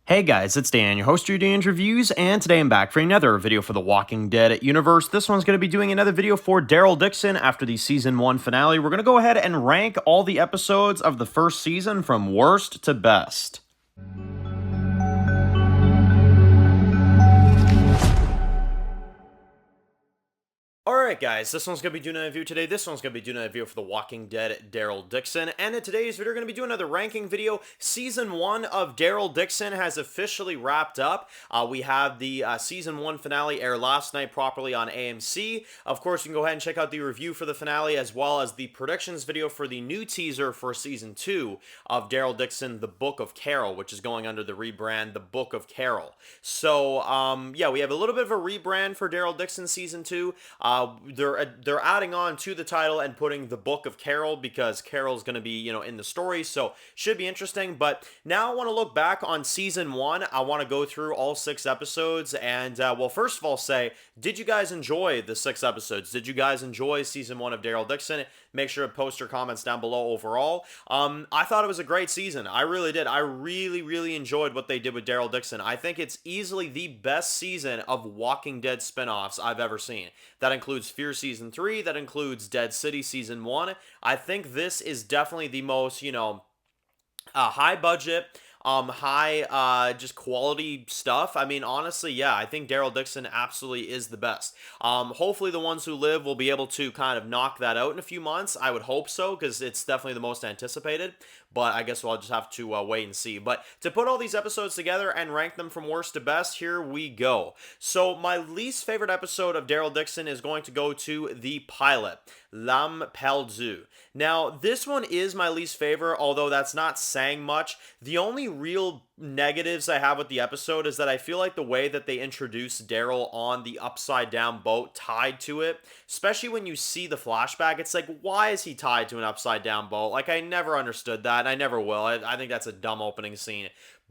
Hey guys, it's Dan, your host of your Dan's Reviews, and today I'm back for another video for the Walking Dead universe. This one's going to be doing another video for Daryl Dixon after the Season 1 finale. We're going to go ahead and rank all the episodes of the first season from worst to best. Alright guys, this one's going to be doing a review today. This one's going to be doing a review for The Walking Dead, Daryl Dixon. And in today's video, we're going to be doing another ranking video. Season 1 of Daryl Dixon has officially wrapped up. We have the Season 1 finale air last night properly on AMC. Of course, you can go ahead and check out the review for the finale as well as the predictions video for the new teaser for Season 2 of Daryl Dixon, The Book of Carol, which is going under the rebrand, The Book of Carol. So, yeah, we have a little bit of a rebrand for Daryl Dixon Season 2. They're adding on to the title and putting the Book of Carol because Carol's going to be, in the story, so should be interesting. But now I want to look back on Season 1. I want to go through all 6 episodes and, well, first of all say, did you guys enjoy the 6 episodes? Did you guys enjoy Season 1 of Daryl Dixon? Make sure to post your comments down below overall. I thought it was a great season. I really did. I really enjoyed what they did with Daryl Dixon. I think it's easily the best season of Walking Dead spinoffs I've ever seen. That includes Fear Season 3. That includes Dead City Season 1. I think this is definitely the most, high budget, high just quality stuff. I mean, honestly, yeah, I think Daryl Dixon absolutely is the best. Hopefully the ones who live will be able to kind of knock that out in a few months. I would hope so, because it's definitely the most anticipated, but I guess we'll just have to wait and see. But to put all these episodes together and rank them from worst to best, here we go. So my least favorite episode of Daryl Dixon is going to go to the pilot, Perdue. Now, this one is my least favorite, although that's not saying much. The only real negatives I have with the episode is that I feel like the way that they introduce Daryl on the upside down boat tied to it, especially when you see the flashback, it's like, why is he tied to an upside down boat? Like, I never understood that, and I never will. I think that's a dumb opening scene.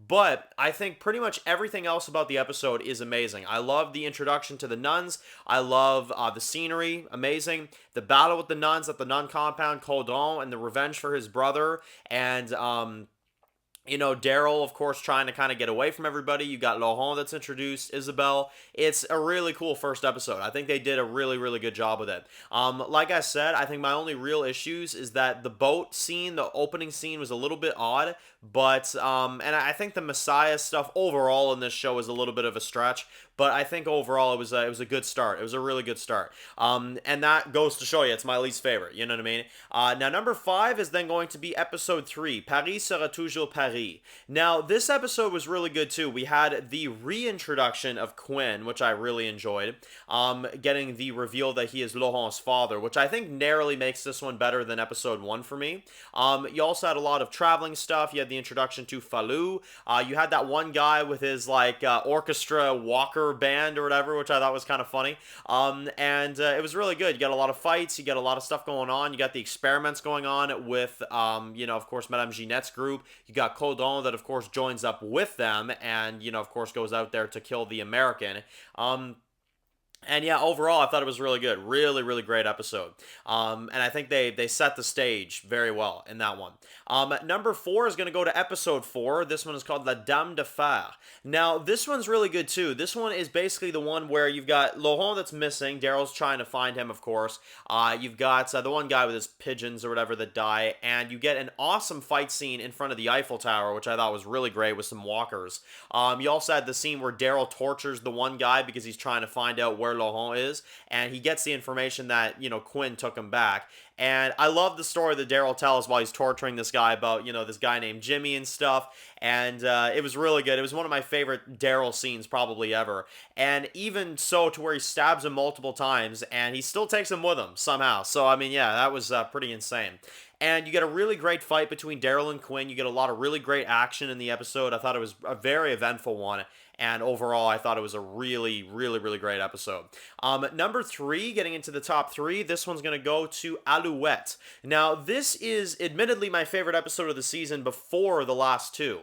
But I think pretty much everything else about the episode is amazing. I love the introduction to the nuns. I love the scenery, amazing. The battle with the nuns at the nun compound, Cordon, and the revenge for his brother. And, Daryl, of course, trying to kind of get away from everybody. You got Laurent that's introduced, Isabel. It's a really cool first episode. I think they did a really good job with it. Like I said, I think my only real issues is that the boat scene, the opening scene, was a little bit odd. But, and I think the Messiah stuff overall in this show is a little bit of a stretch. But I think overall it was a good start. It was a really good start. And that goes to show you it's my least favorite. You know what I mean? Now, number 5 is then going to be episode 3, Paris sera toujours Paris. Now, this episode was really good too. We had the reintroduction of Quinn, which I really enjoyed. Getting the reveal that he is Laurent's father, which I think narrowly makes this one better than episode 1 for me. You also had a lot of traveling stuff. You had the introduction to Falou. You had that one guy with his orchestra walker band or whatever, which I thought was kind of funny. It was really good. You got a lot of fights. You got a lot of stuff going on. You got the experiments going on with, of course, Madame Ginette's group. You got Cordon that, of course, joins up with them and, of course, goes out there to kill the American. And yeah, overall, I thought it was really good. Really great episode. And I think they set the stage very well in that one. Number 4 is going to go to episode 4. This one is called La Dame de Fer. Now, this one's really good too. This one is basically the one where you've got Laurent that's missing. Daryl's trying to find him, of course. You've got the one guy with his pigeons or whatever that die. And you get an awesome fight scene in front of the Eiffel Tower, which I thought was really great with some walkers. You also had the scene where Daryl tortures the one guy because he's trying to find out where Laurent is, and he gets the information that, Quinn took him back. And I love the story that Daryl tells while he's torturing this guy about, this guy named Jimmy and stuff. And it was really good. It was one of my favorite Daryl scenes probably ever. And even so to where he stabs him multiple times, and he still takes him with him somehow. So, I mean, yeah, that was pretty insane. And you get a really great fight between Daryl and Quinn. You get a lot of really great action in the episode. I thought it was a very eventful one. And overall, I thought it was a really great episode. Number 3, getting into the top 3, this one's going to go to Alouette. Now, this is admittedly my favorite episode of the season before the last 2.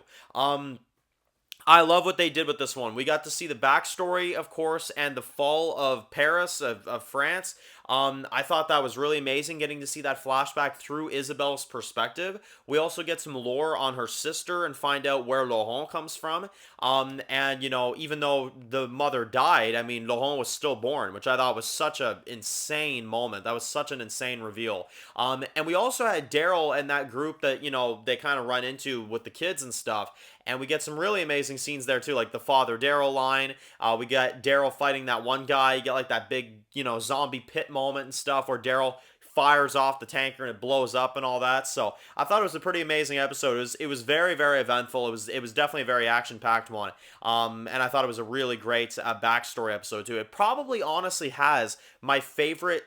I love what they did with this one. We got to see the backstory, of course, and the fall of Paris, of France. I thought that was really amazing getting to see that flashback through Isabel's perspective. We also get some lore on her sister and find out where Laurent comes from. And even though the mother died, I mean, Laurent was still born, which I thought was such a insane moment. That was such an insane reveal. And we also had Daryl and that group that, they kind of run into with the kids and stuff. And we get some really amazing scenes there too, like the Father Daryl line. We got Daryl fighting that one guy. You get like that big, zombie pit moment and stuff where Daryl fires off the tanker and it blows up and all that. So I thought it was a pretty amazing episode. It was very, very eventful. It was definitely a very action packed one. And I thought it was a really great backstory episode too. It probably honestly has my favorite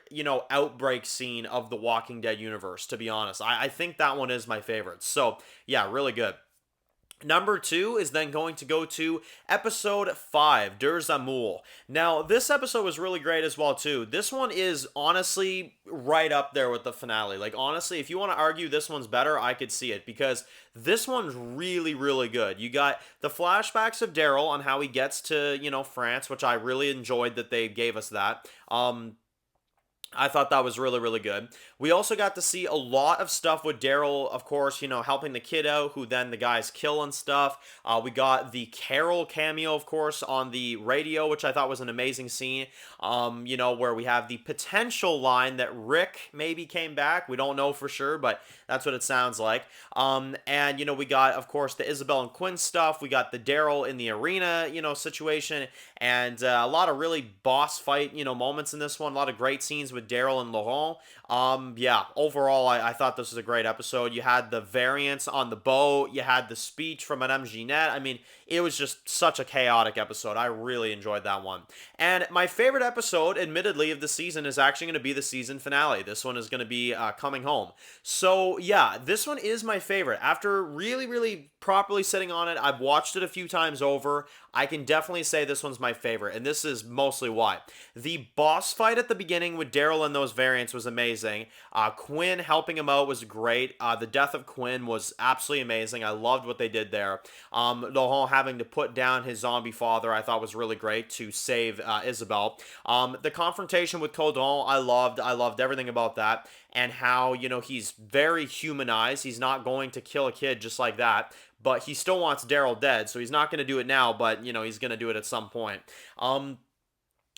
outbreak scene of the Walking Dead universe. To be honest, I think that one is my favorite. So yeah, really good. Number 2 is then going to go to episode 5, Deux, Amours. Now, this episode was really great as well, too. This one is honestly right up there with the finale. Like, honestly, if you want to argue this one's better, I could see it, because this one's really, really good. You got the flashbacks of Daryl on how he gets to, France, which I really enjoyed that they gave us that. I thought that was really, really good. We also got to see a lot of stuff with Daryl, of course, helping the kid out, who then the guys kill and stuff. We got the Carol cameo, of course, on the radio, which I thought was an amazing scene, where we have the potential line that Rick maybe came back. We don't know for sure, but that's what it sounds like. And we got, of course, the Isabel and Quinn stuff. We got the Daryl in the arena, situation, and a lot of really boss fight, moments in this one. A lot of great scenes with Daryl and Laurent. Yeah, overall, I thought this was a great episode. You had the variants on the boat. You had the speech from Madame Jeanette. I mean, it was just such a chaotic episode. I really enjoyed that one. And my favorite episode, admittedly, of the season is actually going to be the season finale. This one is going to be Coming Home. So, yeah, this one is my favorite. After really, really properly sitting on it, I've watched it a few times over. I can definitely say this one's my favorite, and this is mostly why. The boss fight at the beginning with Daryl and those variants was amazing. Quinn helping him out was great. The death of Quinn was absolutely amazing. I loved what they did there. Laurent having to put down his zombie father, I thought was really great to save Isabel. The confrontation with Codon, I loved everything about that, and how, he's very humanized. He's not going to kill a kid just like that, but he still wants Daryl dead, so he's not going to do it now, but, he's going to do it at some point.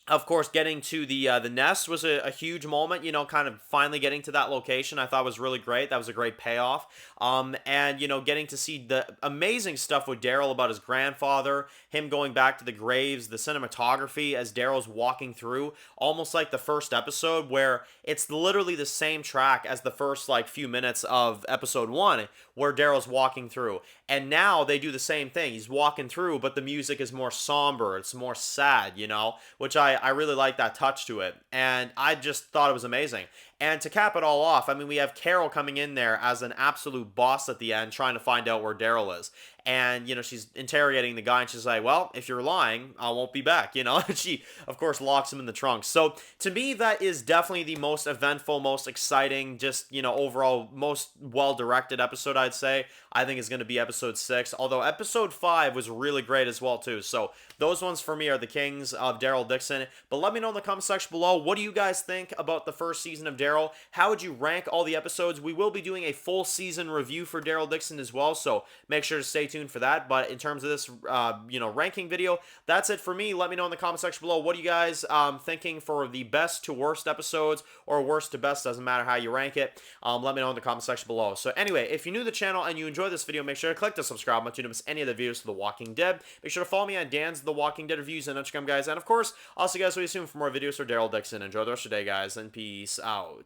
Of course, getting to the nest was a huge moment, kind of finally getting to that location, I thought was really great. That was a great payoff. And, getting to see the amazing stuff with Daryl about his grandfather, him going back to the graves, the cinematography as Daryl's walking through, almost like the first episode, where it's literally the same track as the first, few minutes of episode 1, where Daryl's walking through. And now they do the same thing. He's walking through, but the music is more somber. It's more sad, which I really like that touch to it. And I just thought it was amazing. And to cap it all off, I mean, we have Carol coming in there as an absolute boss at the end, trying to find out where Daryl is. And, she's interrogating the guy, and she's like, well, if you're lying, I won't be back, And she, of course, locks him in the trunk. So, to me, that is definitely the most eventful, most exciting, just, overall, most well-directed episode, I'd say. I think is going to be episode 6. Although, episode 5 was really great as well, too. So, those ones for me are the kings of Daryl Dixon. But let me know in the comment section below, what do you guys think about the first season of Daryl? How would you rank all the episodes? We will be doing a full season review for Daryl Dixon as well, so make sure to stay tuned for that. But in terms of this, ranking video, that's it for me. Let me know in the comment section below, what are you guys thinking for the best to worst episodes, or worst to best, doesn't matter how you rank it. Let me know in the comment section below. So anyway, if you're new to the channel and you enjoyed this video, make sure to click the subscribe button to miss any of the videos for The Walking Dead. Make sure to follow me on Dan's The Walking Dead Reviews and Instagram, guys. And of course, I'll see you guys really soon for more videos for Daryl Dixon. Enjoy the rest of your day, guys, and peace out.